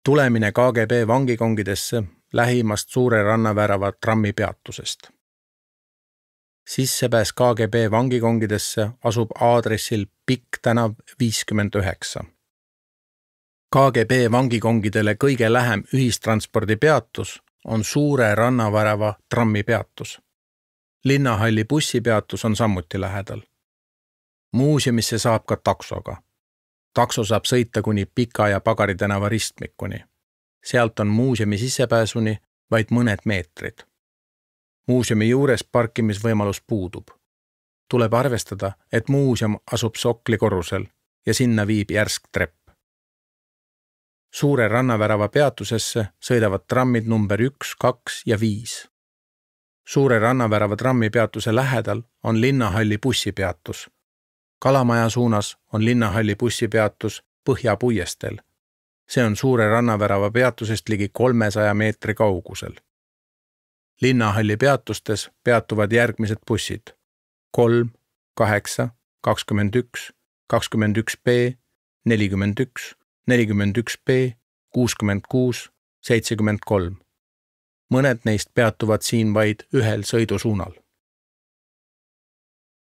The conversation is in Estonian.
Tulemine KGB vangikongidesse lähimast Suure rannavärava trammipeatusest. Sissepääs KGB vangikongidesse asub aadressil Pikk tänav 59. KGB vangikongidele kõige lähem ühistranspordipeatus on Suure rannavärava trammipeatus. Linnahalli bussipeatus on samuti lähedal. Muuseumisse saab ka taksoga. Takso saab sõita kuni Pika ja Pagari tänava ristmikuni. Sealt on muuseumi sissepääsuni vaid mõned meetrid. Muuseumi juures parkimisvõimalus puudub. Tuleb arvestada, et muuseum asub soklikorrusel ja sinna viib järsk trepp. Suure rannavärava peatusesse sõidavad trammid number 1, 2 ja 5. Suure rannavärava trammipeatuse lähedal on Linnahalli bussipeatus. Kalamaja suunas on Linnahalli bussipeatus Põhjapuiestel. See on Suure rannavärava peatusest ligi 300 meetri kaugusel. Linnahalli peatustes peatuvad järgmised bussid 3, 8, 21, 21B, 41, 41B, 66, 73. Mõned neist peatuvad siin vaid ühel sõidusuunal.